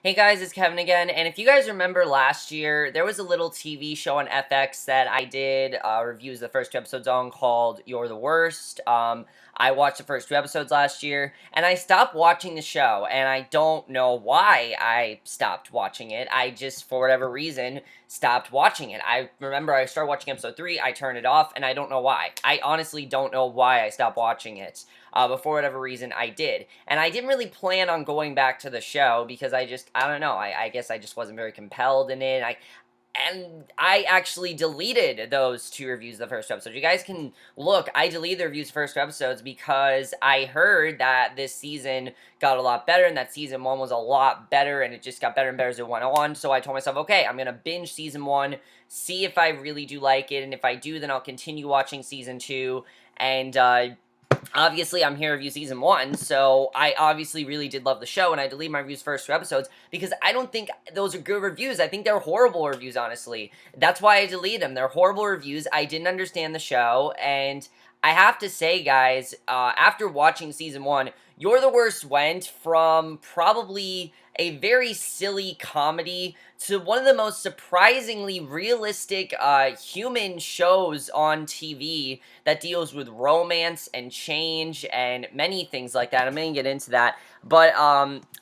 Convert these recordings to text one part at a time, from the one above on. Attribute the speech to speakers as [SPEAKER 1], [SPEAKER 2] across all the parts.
[SPEAKER 1] Hey guys, it's Kevin again, and if you guys remember last year, there was a little TV show on FX that I did reviews of the first two episodes on called You're the Worst. I watched the first two episodes last year, and I stopped watching the show, and I don't know why I stopped watching it. I just, for whatever reason, stopped watching it. I remember I started watching episode 3, I turned it off, and I don't know why. I honestly don't know why I stopped watching it. But for whatever reason, I did. And I didn't really plan on going back to the show because I don't know, I guess I just wasn't very compelled in it. I actually deleted those two reviews of the first episode. You guys can look, I deleted the reviews of the first two episodes because I heard that this season got a lot better and that season 1 was a lot better and it just got better and better as it went on. So I told myself, okay, I'm going to binge season 1, see if I really do like it, and if I do, then I'll continue watching season 2. And obviously, I'm here to review season 1, so I obviously really did love the show, and I deleted my reviews first two episodes, because I don't think those are good reviews. I think they're horrible reviews, honestly. That's why I deleted them. They're horrible reviews. I didn't understand the show, and I have to say, guys, after watching season 1, You're the Worst went from probably a very silly comedy to one of the most surprisingly realistic human shows on TV that deals with romance and change and many things like that. I'm going to get into that. But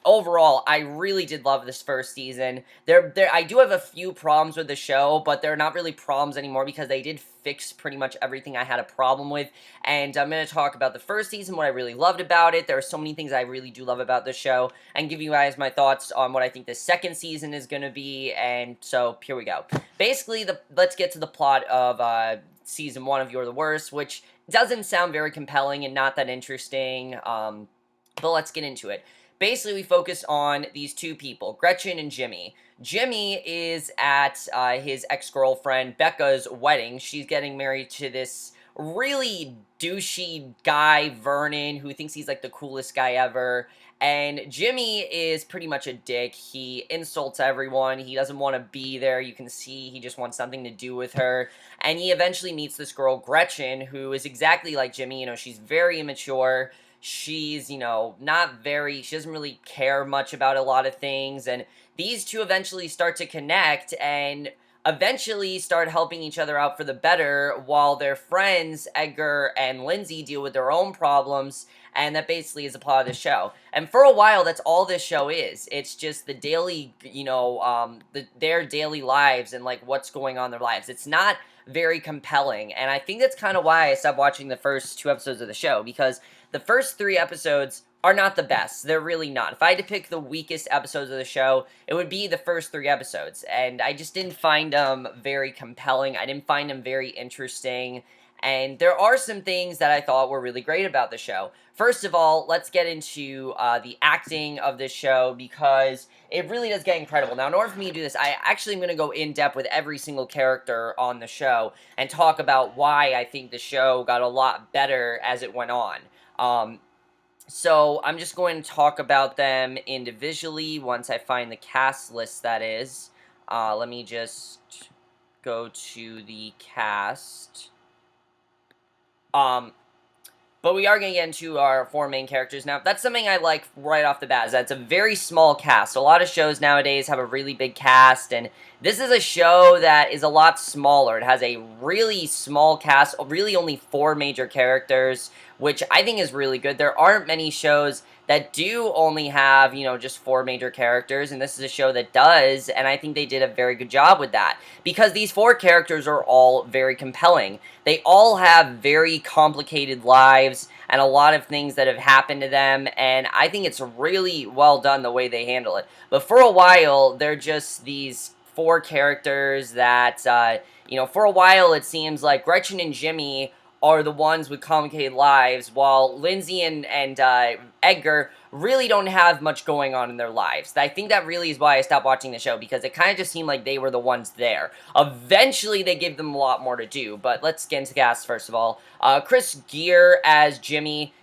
[SPEAKER 1] overall, I really did love this first season. I do have a few problems with the show, but they're not really problems anymore because they did fix pretty much everything I had a problem with. And I'm going to talk about the first season, what I really loved about it. There are so many things I really do love about the show, and give you guys my thoughts on what I think the second season is going to be. And so here we go. Basically, let's get to the plot of season 1 of You're the Worst, which doesn't sound very compelling and not that interesting, but let's get into it. Basically, we focus on these two people, Gretchen and Jimmy. Jimmy is at his ex-girlfriend Becca's wedding. She's getting married to this really douchey guy, Vernon, who thinks he's like the coolest guy ever. And Jimmy is pretty much a dick. He insults everyone. He doesn't want to be there. You can see he just wants something to do with her. And he eventually meets this girl, Gretchen, who is exactly like Jimmy. You know, she's very immature. She's, she doesn't really care much about a lot of things. And these two eventually start to connect and eventually start helping each other out for the better while their friends, Edgar and Lindsay, deal with their own problems. And that basically is the plot of the show. And for a while, that's all this show is. It's just the daily, their daily lives and, like, what's going on in their lives. It's not very compelling, and I think that's kind of why I stopped watching the first two episodes of the show, because the first 3 episodes are not the best. They're really not. If I had to pick the weakest episodes of the show, it would be the first 3 episodes, and I just didn't find them very compelling. I didn't find them very interesting, and there are some things that I thought were really great about the show. First of all, let's get into the acting of this show, because it really does get incredible. Now, in order for me to do this, I actually am going to go in depth with every single character on the show and talk about why I think the show got a lot better as it went on. So I'm just going to talk about them individually once I find the cast list, that is. Let me just go to the cast. But we are going to get into our 4 main characters. Now, that's something I like right off the bat, is that it's a very small cast. A lot of shows nowadays have a really big cast, and this is a show that is a lot smaller. It has a really small cast, really only 4 major characters, which I think is really good. There aren't many shows that do only have, just 4 major characters, and this is a show that does, and I think they did a very good job with that, because these 4 characters are all very compelling. They all have very complicated lives, and a lot of things that have happened to them, and I think it's really well done the way they handle it. But for a while, they're just these 4 characters that, for a while it seems like Gretchen and Jimmy are the ones with complicated lives, while Lindsay and Edgar really don't have much going on in their lives. I think that really is why I stopped watching the show, because it kind of just seemed like they were the ones there. Eventually, they give them a lot more to do, but let's get into the cast first of all. Chris Gere as Jimmy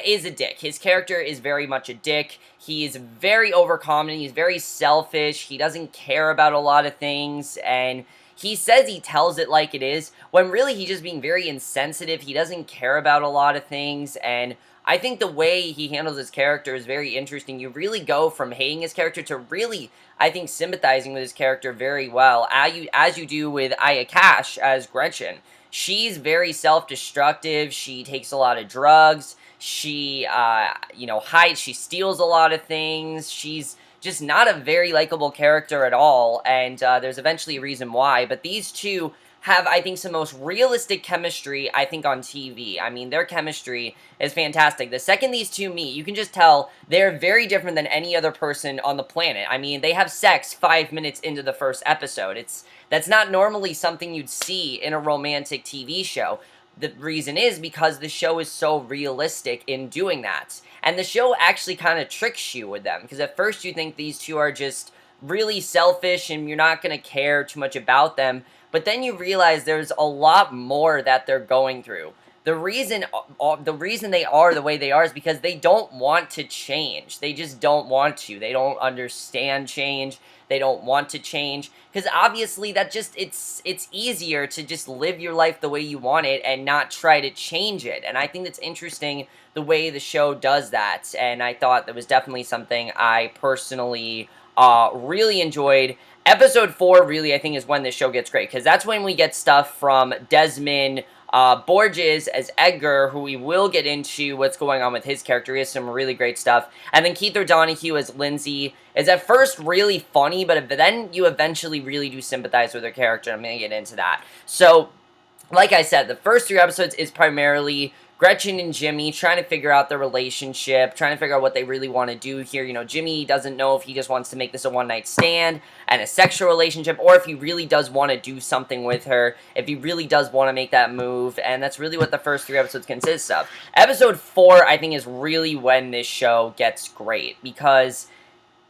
[SPEAKER 1] is a dick. His character is very much a dick. He is very overconfident. He's very selfish. He doesn't care about a lot of things, and he says he tells it like it is, when really he's just being very insensitive. He doesn't care about a lot of things, and I think the way he handles his character is very interesting. You really go from hating his character to really, I think, sympathizing with his character very well, as you do with Aya Cash as Gretchen. She's very self-destructive. She takes a lot of drugs. She, hides. She steals a lot of things. She's just not a very likable character at all, and there's eventually a reason why. But these two have, I think, some most realistic chemistry, I think, on TV. I mean, their chemistry is fantastic. The second these two meet, you can just tell they're very different than any other person on the planet. I mean, they have sex 5 minutes into the first episode. That's not normally something you'd see in a romantic TV show. The reason is because the show is so realistic in doing that. And the show actually kind of tricks you with them, because at first you think these two are just really selfish and you're not going to care too much about them, but then you realize there's a lot more that they're going through. The reason they are the way they are is because they don't want to change. They just don't want to. They don't understand change. They don't want to change, because obviously it's easier to just live your life the way you want it and not try to change it. And I think it's interesting the way the show does that, and I thought that was definitely something I personally really enjoyed. Episode 4, really, I think, is when this show gets great, because that's when we get stuff from Desmond Borges as Edgar, who we will get into what's going on with his character. He has some really great stuff. And then Keith O'Donoghue as Lindsay is at first really funny, but then you eventually really do sympathize with her character. I'm going to get into that. So, like I said, the first 3 episodes is primarily Gretchen and Jimmy trying to figure out their relationship, trying to figure out what they really want to do here. You know, Jimmy doesn't know if he just wants to make this a one-night stand and a sexual relationship, or if he really does want to do something with her, if he really does want to make that move, and that's really what the first 3 episodes consists of. Episode 4, I think, is really when this show gets great, because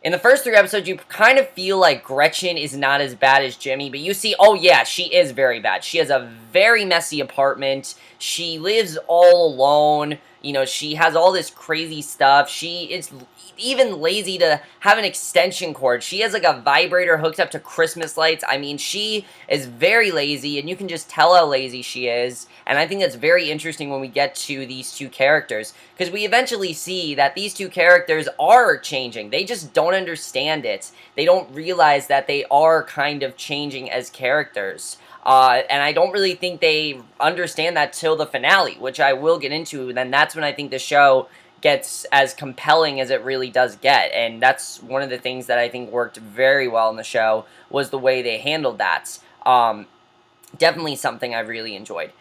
[SPEAKER 1] in the first 3 episodes, you kind of feel like Gretchen is not as bad as Jimmy, but you see, oh yeah, she is very bad. She has a very messy apartment. She lives all alone. You know, she has all this crazy stuff. She is even lazy to have an extension cord. She has like a vibrator hooked up to Christmas lights. I mean, she is very lazy, and you can just tell how lazy she is. And I think that's very interesting when we get to these 2 characters, because we eventually see that these 2 characters are changing. They just don't understand it. They don't realize that they are kind of changing as characters. And I don't really think they understand that till the finale, which I will get into. Then that's when I think the show gets as compelling as it really does get. And that's one of the things that I think worked very well in the show, was the way they handled that. Definitely something I really enjoyed.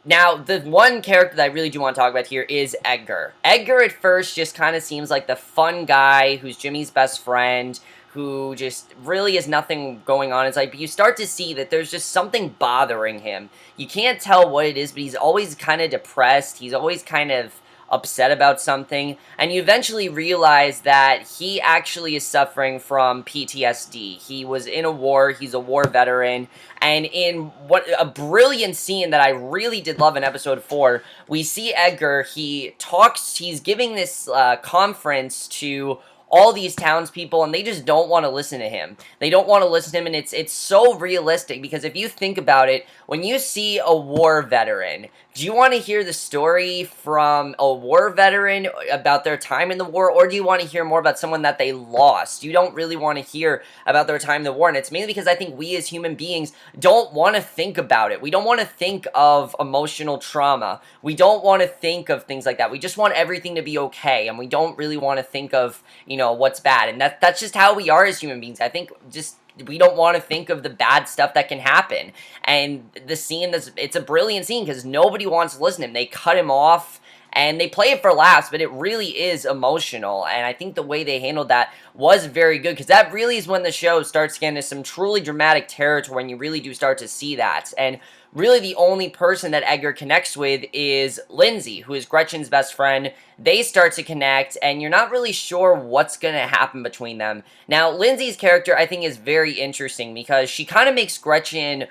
[SPEAKER 1] Now, the one character that I really do want to talk about here is Edgar. Edgar at first just kind of seems like the fun guy who's Jimmy's best friend, who just really has nothing going on. It's like, but you start to see that there's just something bothering him. You can't tell what it is, but he's always kind of depressed. He's always kind of upset about something, and you eventually realize that he actually is suffering from PTSD. He was in a war, he's a war veteran, and in what a brilliant scene that I really did love in episode 4, we see Edgar, he's giving this conference to all these townspeople, and they just don't want to listen to him. They don't want to listen to him, and it's so realistic, because if you think about it, when you see a war veteran, do you want to hear the story from a war veteran about their time in the war, or do you want to hear more about someone that they lost? You don't really want to hear about their time in the war, and it's mainly because I think we as human beings don't want to think about it. We don't want to think of emotional trauma. We don't want to think of things like that. We just want everything to be okay, and we don't really want to think of, what's bad, and that's just how we are as human beings. I think just we don't want to think of the bad stuff that can happen. And the scene, it's a brilliant scene, because nobody wants to listen to him. They cut him off, and they play it for laughs, but it really is emotional, and I think the way they handled that was very good, because that really is when the show starts getting into some truly dramatic territory, when you really do start to see that. And really the only person that Edgar connects with is Lindsay, who is Gretchen's best friend. They start to connect, and you're not really sure what's going to happen between them. Now, Lindsay's character, I think, is very interesting, because she kind of makes Gretchen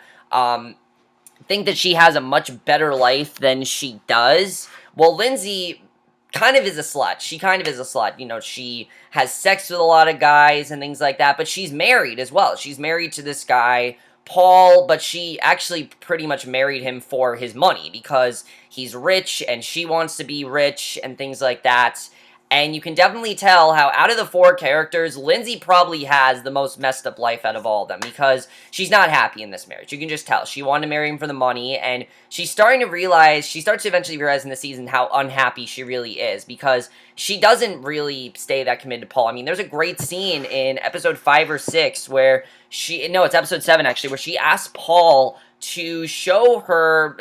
[SPEAKER 1] think that she has a much better life than she does. Well, Lindsay kind of is a slut. She kind of is a slut. She has sex with a lot of guys and things like that, but she's married as well. She's married to this guy, Paul, but she actually pretty much married him for his money because he's rich and she wants to be rich and things like that. And you can definitely tell how out of the four characters, Lindsay probably has the most messed up life out of all of them because she's not happy in this marriage. You can just tell. She wanted to marry him for the money, and she starts to eventually realize in the season how unhappy she really is because she doesn't really stay that committed to Paul. I mean, there's a great scene in episode 5 or 6 where it's episode 7 actually, where she asks Paul to show her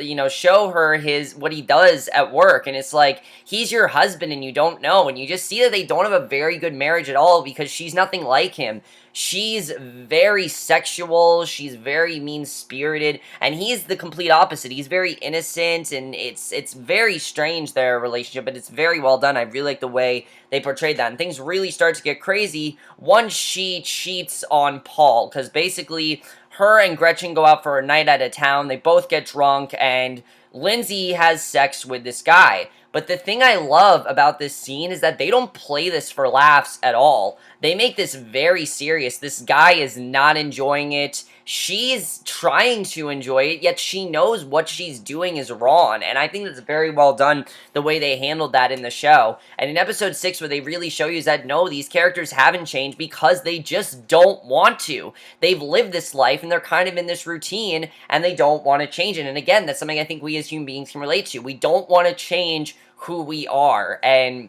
[SPEAKER 1] what he does at work, and it's like, he's your husband and you don't know, and you just see that they don't have a very good marriage at all because she's nothing like him. She's very sexual, she's very mean-spirited, and he's the complete opposite. He's very innocent, and it's very strange, their relationship, but it's very well done. I really like the way they portrayed that, and things really start to get crazy once she cheats on Paul, because basically her and Gretchen go out for a night out of town, they both get drunk, and Lindsay has sex with this guy. But the thing I love about this scene is that they don't play this for laughs at all. They make this very serious. This guy is not enjoying it. She's trying to enjoy it, yet she knows what she's doing is wrong. And I think that's very well done, the way they handled that in the show. And in episode 6, where they really show you is that, no, these characters haven't changed because they just don't want to. They've lived this life, and they're kind of in this routine, and they don't want to change it. And again, that's something I think we as human beings can relate to. We don't want to change who we are. And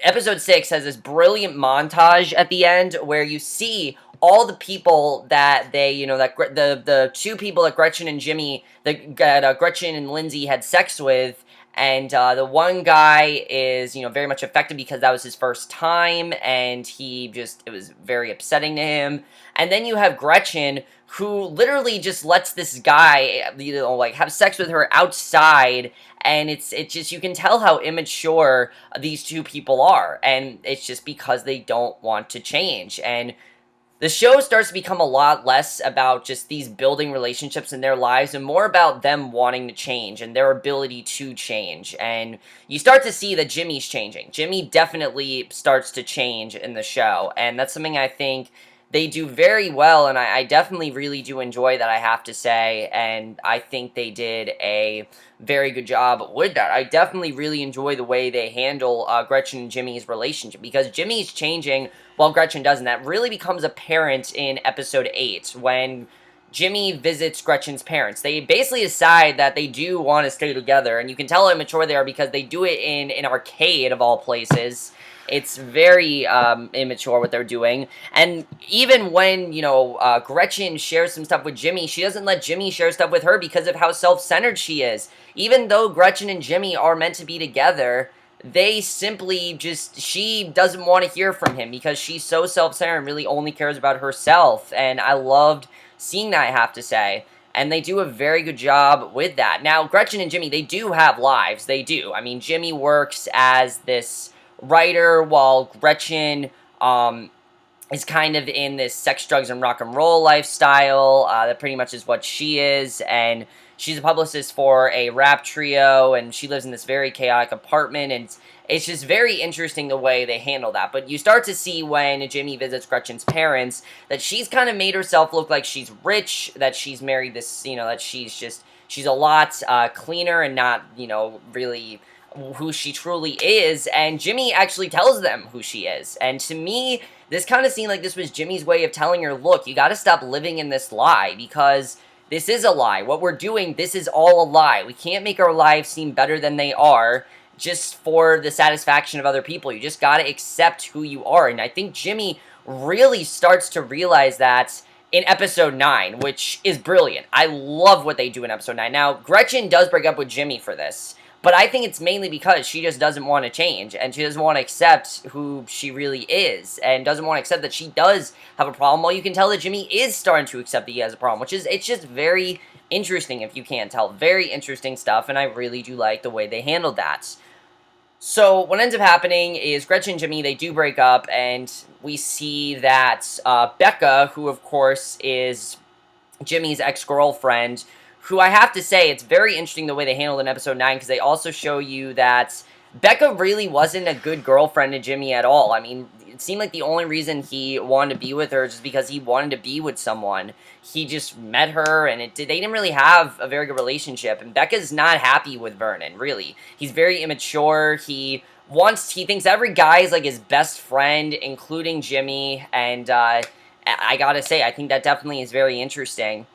[SPEAKER 1] episode 6 has this brilliant montage at the end where you see all the people that the two people that Gretchen and Gretchen and Lindsay had sex with, and the one guy is, very much affected because that was his first time, and it was very upsetting to him. And then you have Gretchen, who literally just lets this guy, have sex with her outside, and it's just, you can tell how immature these two people are, and it's just because they don't want to change. And the show starts to become a lot less about just these building relationships in their lives and more about them wanting to change and their ability to change. And you start to see that Jimmy's changing. Jimmy definitely starts to change in the show, and that's something I think they do very well, and I definitely really do enjoy that, I have to say, and I think they did a very good job with that. I definitely really enjoy the way they handle Gretchen and Jimmy's relationship, because Jimmy's changing while Gretchen doesn't. That really becomes apparent in episode 8, when Jimmy visits Gretchen's parents. They basically decide that they do want to stay together, and you can tell how immature they are because they do it in an arcade, of all places. It's very immature what they're doing. And even when, Gretchen shares some stuff with Jimmy, she doesn't let Jimmy share stuff with her because of how self-centered she is. Even though Gretchen and Jimmy are meant to be together, they simply she doesn't want to hear from him because she's so self-centered and really only cares about herself. And I loved seeing that, I have to say. And they do a very good job with that. Now, Gretchen and Jimmy, they do have lives. They do. I mean, Jimmy works as this writer, while Gretchen is kind of in this sex, drugs, and rock and roll lifestyle. That pretty much is what she is, and she's a publicist for a rap trio, and she lives in this very chaotic apartment, and it's just very interesting the way they handle that. But you start to see when Jimmy visits Gretchen's parents that she's kind of made herself look like she's rich, that she's married this, that she's a lot cleaner and not, really who she truly is, and Jimmy actually tells them who she is. And to me, this kind of seemed like this was Jimmy's way of telling her, look, you gotta stop living in this lie, because this is a lie. What we're doing, this is all a lie. We can't make our lives seem better than they are just for the satisfaction of other people. You just gotta accept who you are. And I think Jimmy really starts to realize that in episode 9, which is brilliant. I love what they do in episode 9. Now, Gretchen does break up with Jimmy for this, but I think it's mainly because she just doesn't want to change, and she doesn't want to accept who she really is, and doesn't want to accept that she does have a problem. Well, you can tell that Jimmy is starting to accept that he has a problem, it's just very interesting, if you can't tell. Very interesting stuff, and I really do like the way they handled that. So, what ends up happening is Gretchen and Jimmy, they do break up, and we see that Becca, who of course is Jimmy's ex-girlfriend, who I have to say, it's very interesting the way they handled in episode 9, because they also show you that Becca really wasn't a good girlfriend to Jimmy at all. I mean, it seemed like the only reason he wanted to be with her is just because he wanted to be with someone. He just met her, and they didn't really have a very good relationship. And Becca's not happy with Vernon, really. He's very immature. He thinks every guy is like his best friend, including Jimmy. And I gotta say, I think that definitely is very interesting.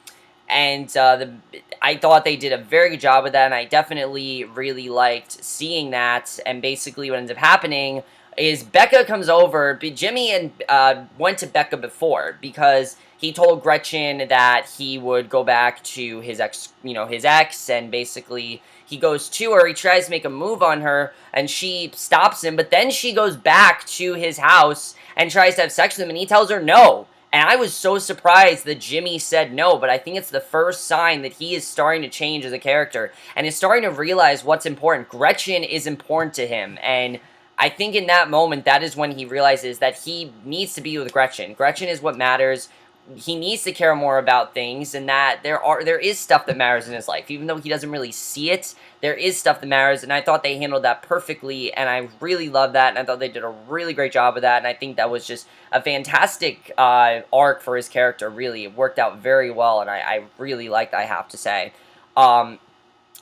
[SPEAKER 1] And I thought they did a very good job with that, and I definitely really liked seeing that. And basically, what ends up happening is Becca comes over. Jimmy and went to Becca before because he told Gretchen that he would go back to his ex, and basically he goes to her. He tries to make a move on her, and she stops him. But then she goes back to his house and tries to have sex with him, and he tells her no. And I was so surprised that Jimmy said no, but I think it's the first sign that he is starting to change as a character and is starting to realize what's important. Gretchen is important to him, and I think in that moment, that is when he realizes that he needs to be with Gretchen. Gretchen is what matters. He needs to care more about things, and that there is stuff that matters in his life. Even though he doesn't really see it, there is stuff that matters, and I thought they handled that perfectly, and I really love that, and I thought they did a really great job with that, and I think that was just a fantastic arc for his character, really. It worked out very well, and I really liked it, I have to say.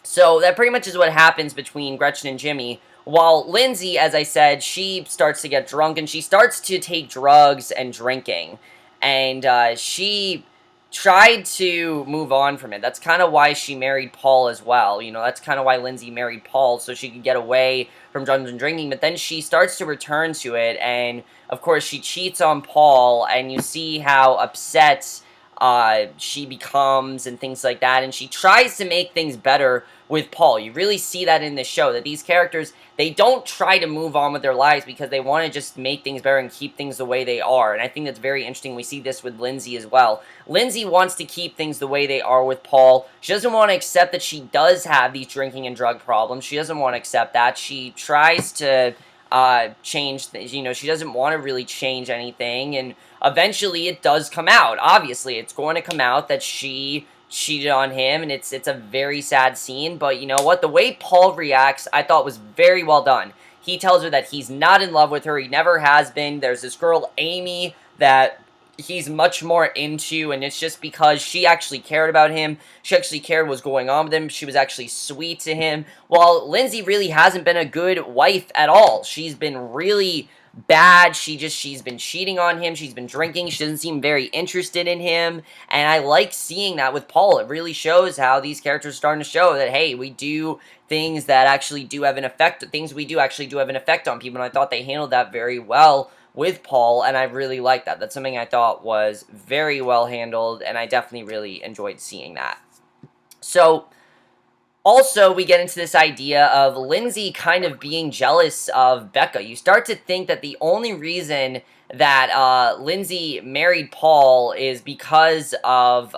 [SPEAKER 1] So that pretty much is what happens between Gretchen and Jimmy. While Lindsay, as I said, she starts to get drunk, and she starts to take drugs and drinking. And she tried to move on from it. That's kind of why she married Paul as well. You know, that's kind of why Lindsay married Paul, so she could get away from drugs and drinking. But then she starts to return to it, and of course she cheats on Paul, and you see how upset she becomes and things like that. And she tries to make things better with Paul. You really see that in the show, that these characters, they don't try to move on with their lives because they want to just make things better and keep things the way they are. And I think that's very interesting. We see this with Lindsay as well. Lindsay wants to keep things the way they are with Paul. She doesn't want to accept that she does have these drinking and drug problems. She doesn't want to accept that. She tries to change things. You know, she doesn't want to really change anything, and eventually it does come out. Obviously, it's going to come out that she cheated on him, and it's a very sad scene. But you know what? The way Paul reacts, I thought was very well done. He tells her that he's not in love with her. He never has been. There's this girl, Amy, that he's much more into, and it's just because she actually cared about him. She actually cared what was going on with him. She was actually sweet to him. While Lindsay really hasn't been a good wife at all. She's been really bad. She's been cheating on him. She's been drinking. She doesn't seem very interested in him. And I like seeing that with Paul. It really shows how these characters are starting to show that, hey, we do things that actually do have an effect. Things we do actually do have an effect on people. And I thought they handled that very well with Paul, and I really like that. That's something I thought was very well handled, and I definitely really enjoyed seeing that. So, also, we get into this idea of Lindsay kind of being jealous of Becca. You start to think that the only reason that Lindsay married Paul is because of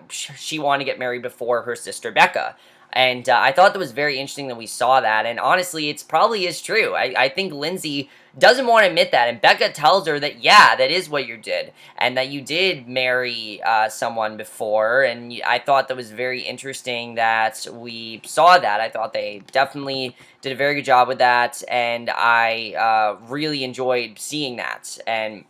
[SPEAKER 1] she wanted to get married before her sister Becca. And I thought that was very interesting that we saw that. And honestly, it probably is true. I think Lindsay doesn't want to admit that. And Becca tells her that, yeah, that is what you did. And that you did marry someone before. And I thought that was very interesting that we saw that. I thought they definitely did a very good job with that. And I really enjoyed seeing that. And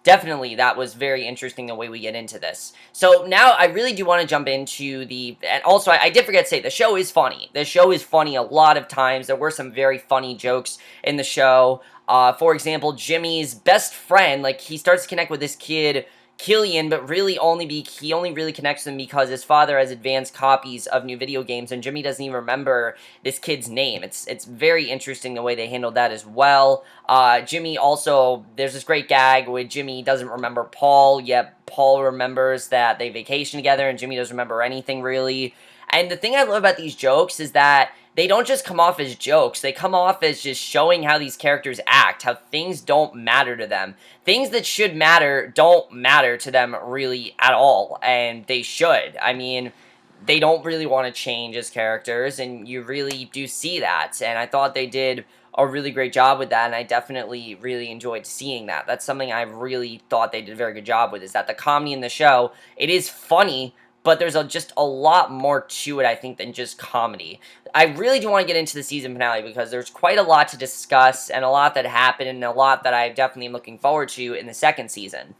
[SPEAKER 1] definitely, that was very interesting the way we get into this. So now I really do want to jump into and also I did forget to say, the show is funny. The show is funny a lot of times. There were some very funny jokes in the show. For example, Jimmy's best friend, like, he starts to connect with this kid, Killian, but really he only really connects with him because his father has advanced copies of new video games, and Jimmy doesn't even remember this kid's name. It's very interesting the way they handled that as well. Jimmy also, there's this great gag where Jimmy doesn't remember Paul, yet Paul remembers that they vacation together, and Jimmy doesn't remember anything really. And the thing I love about these jokes is that they don't just come off as jokes. They come off as just showing how these characters act, how things don't matter to them. Things that should matter don't matter to them really at all, and they should. I mean, they don't really want to change as characters, and you really do see that. And I thought they did a really great job with that, and I definitely really enjoyed seeing that. That's something I really thought they did a very good job with, is that the comedy in the show, it is funny, but there's just a lot more to it, I think, than just comedy. I really do want to get into the season finale because there's quite a lot to discuss and a lot that happened and a lot that I definitely am looking forward to in the second season.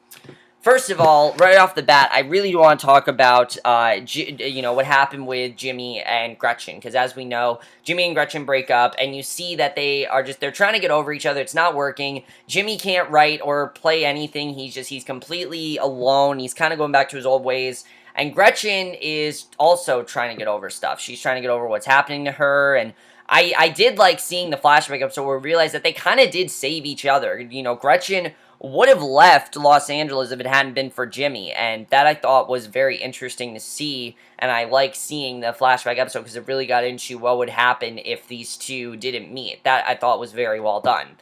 [SPEAKER 1] First of all, right off the bat, I really do want to talk about, what happened with Jimmy and Gretchen, because as we know, Jimmy and Gretchen break up, and you see that they're trying to get over each other. It's not working. Jimmy can't write or play anything. He's completely alone. He's kind of going back to his old ways. And Gretchen is also trying to get over stuff. She's trying to get over what's happening to her, and I did like seeing the flashback episode where we realized that they kind of did save each other. Gretchen would have left Los Angeles if it hadn't been for Jimmy, and that I thought was very interesting to see, and I like seeing the flashback episode because it really got into what would happen if these two didn't meet. That I thought was very well done.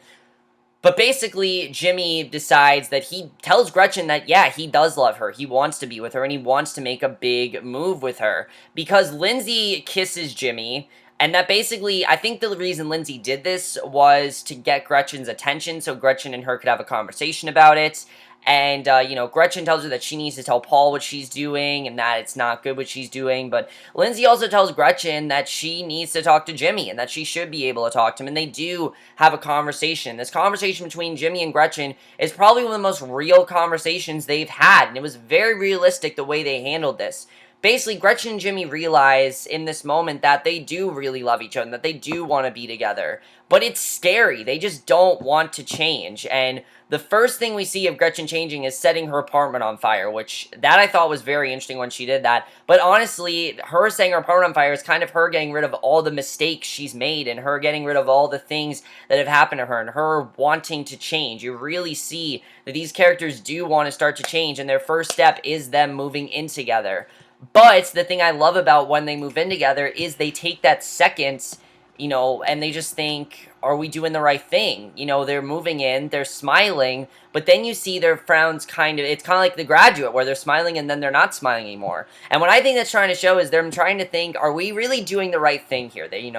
[SPEAKER 1] But basically, Jimmy decides that he tells Gretchen that, yeah, he does love her. He wants to be with her, and he wants to make a big move with her. Because Lindsay kisses Jimmy, and that basically, I think the reason Lindsay did this was to get Gretchen's attention, so Gretchen and her could have a conversation about it. And, Gretchen tells her that she needs to tell Paul what she's doing and that it's not good what she's doing. But Lindsay also tells Gretchen that she needs to talk to Jimmy and that she should be able to talk to him. And they do have a conversation. This conversation between Jimmy and Gretchen is probably one of the most real conversations they've had. And it was very realistic the way they handled this. Basically, Gretchen and Jimmy realize in this moment that they do really love each other and that they do want to be together. But it's scary. They just don't want to change. And the first thing we see of Gretchen changing is setting her apartment on fire, which that I thought was very interesting when she did that. But honestly, her setting her apartment on fire is kind of her getting rid of all the mistakes she's made and her getting rid of all the things that have happened to her and her wanting to change. You really see that these characters do want to start to change, and their first step is them moving in together. But the thing I love about when they move in together is they take that second, and they just think, are we doing the right thing? They're moving in, they're smiling, but then you see their frowns it's kind of like The Graduate, where they're smiling and then they're not smiling anymore. And what I think that's trying to show is they're trying to think, are we really doing the right thing here? They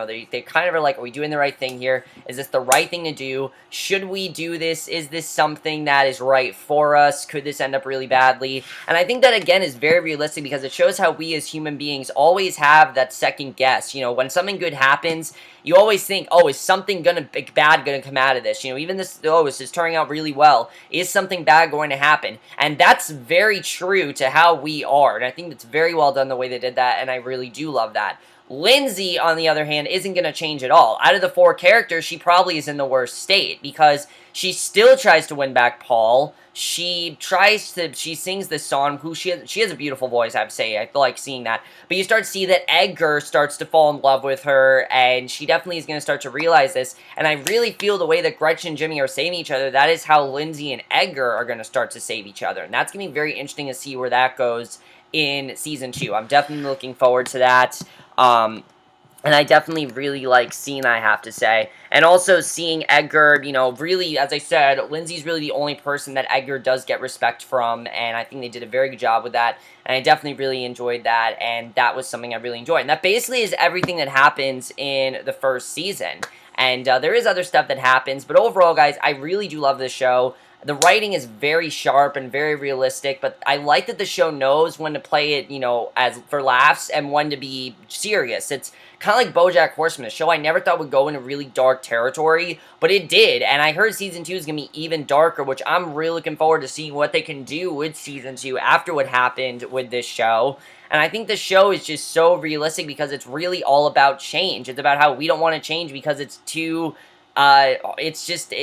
[SPEAKER 1] kind of are like, are we doing the right thing here? Is this the right thing to do? Should we do this? Is this something that is right for us? Could this end up really badly? And I think that, again, is very realistic because it shows how we as human beings always have that second guess. When something good happens, you always think, oh, is something bad gonna come out of this? Even this, oh, this is turning out really well. Is something bad going to happen? And that's very true to how we are. And I think it's very well done the way they did that, and I really do love that. Lindsay, on the other hand, isn't going to change at all. Out of the four characters, she probably is in the worst state because she still tries to win back Paul. She sings this song, she has a beautiful voice, I have to say. I like seeing that. But you start to see that Edgar starts to fall in love with her, and she definitely is going to start to realize this. And I really feel the way that Gretchen and Jimmy are saving each other, that is how Lindsay and Edgar are going to start to save each other. And that's going to be very interesting to see where that goes in Season 2. I'm definitely looking forward to that. And I definitely really like seeing, I have to say. And also seeing Edgar, really, as I said, Lindsay's really the only person that Edgar does get respect from, and I think they did a very good job with that, and I definitely really enjoyed that, and that was something I really enjoyed. And that basically is everything that happens in the first season. And there is other stuff that happens, but overall, guys, I really do love this show. The writing is very sharp and very realistic, but I like that the show knows when to play it, as for laughs and when to be serious. It's kind of like BoJack Horseman, a show I never thought would go into really dark territory, but it did, and I heard Season 2 is going to be even darker, which I'm really looking forward to seeing what they can do with Season 2 after what happened with this show. And I think the show is just so realistic because it's really all about change. It's about how we don't want to change because it's too... it's just,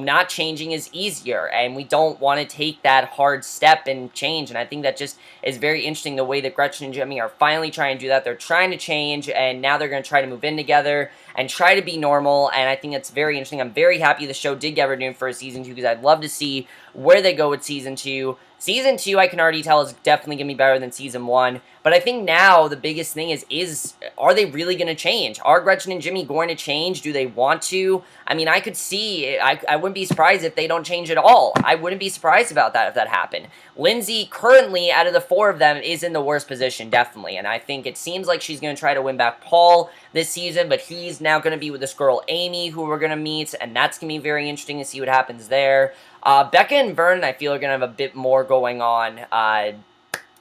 [SPEAKER 1] not changing is easier, and we don't want to take that hard step and change, and I think that just is very interesting the way that Gretchen and Jimmy are finally trying to do that. They're trying to change, and now they're going to try to move in together and try to be normal, and I think that's very interesting. I'm very happy the show did get renewed for a Season 2 because I'd love to see where they go with Season 2. Season 2, I can already tell, is definitely going to be better than Season 1. But I think now the biggest thing is are they really going to change? Are Gretchen and Jimmy going to change? Do they want to? I mean, I could see, I wouldn't be surprised if they don't change at all. I wouldn't be surprised about that if that happened. Lindsay, currently, out of the four of them, is in the worst position, definitely. And I think it seems like she's going to try to win back Paul this season, but he's now going to be with this girl, Amy, who we're going to meet, and that's going to be very interesting to see what happens there. Becca and Vernon, I feel, are going to have a bit more going on.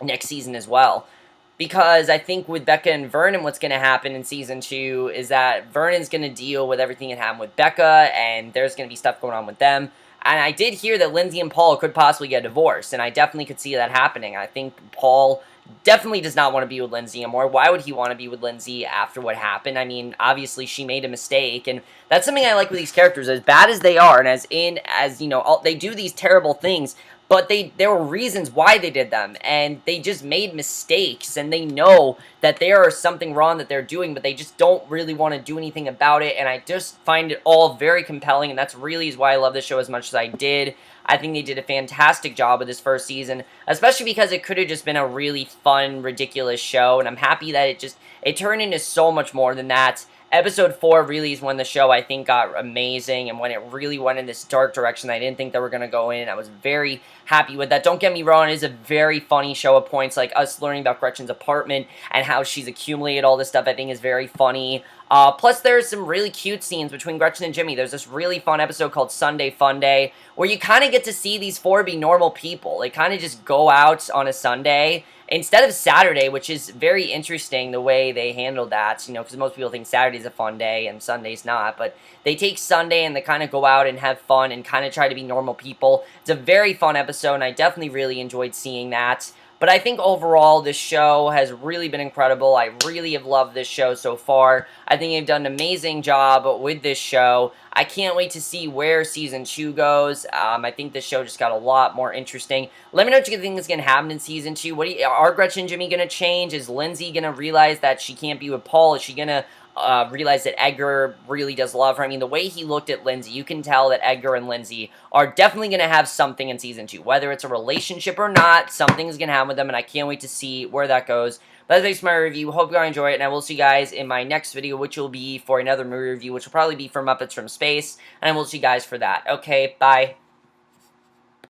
[SPEAKER 1] next season as well. Because I think with Becca and Vernon, what's going to happen in season 2 is that Vernon's going to deal with everything that happened with Becca, and there's going to be stuff going on with them. And I did hear that Lindsay and Paul could possibly get divorced, and I definitely could see that happening. I think Paul definitely does not want to be with Lindsay anymore. Why would he want to be with Lindsay after what happened? I mean, obviously she made a mistake, and that's something I like with these characters. As bad as they are, and as you know, they do these terrible things, but there were reasons why they did them, and they just made mistakes, and they know that there is something wrong that they're doing, but they just don't really want to do anything about it, and I just find it all very compelling, and that's really why I love this show as much as I did. I think they did a fantastic job with this first season, especially because it could have just been a really fun, ridiculous show, and I'm happy that it turned into so much more than that. Episode 4 really is when the show, I think, got amazing, and when it really went in this dark direction I didn't think they were going to go in. I was very happy with that. Don't get me wrong, it is a very funny show at points, like us learning about Gretchen's apartment and how she's accumulated all this stuff, I think is very funny. Plus, there's some really cute scenes between Gretchen and Jimmy. There's this really fun episode called Sunday Fun Day, where you kind of get to see these four be normal people. They kind of just go out on a Sunday instead of Saturday, which is very interesting the way they handled that, you know, because most people think Saturday's a fun day and Sunday's not, but they take Sunday and they kind of go out and have fun and kind of try to be normal people. It's a very fun episode, and I definitely really enjoyed seeing that. But I think overall, this show has really been incredible. I really have loved this show so far. I think they've done an amazing job with this show. I can't wait to see where Season 2 goes. I think this show just got a lot more interesting. Let me know what you think is going to happen in Season 2. Are Gretchen and Jimmy going to change? Is Lindsay going to realize that she can't be with Paul? Is she going to realize that Edgar really does love her? I mean, the way he looked at Lindsay, you can tell that Edgar and Lindsay are definitely going to have something in Season 2. Whether it's a relationship or not, something's going to happen with them, and I can't wait to see where that goes. But that's my review. Hope you guys enjoy it, and I will see you guys in my next video, which will be for another movie review, which will probably be for Muppets from Space, and I will see you guys for that. Okay, bye.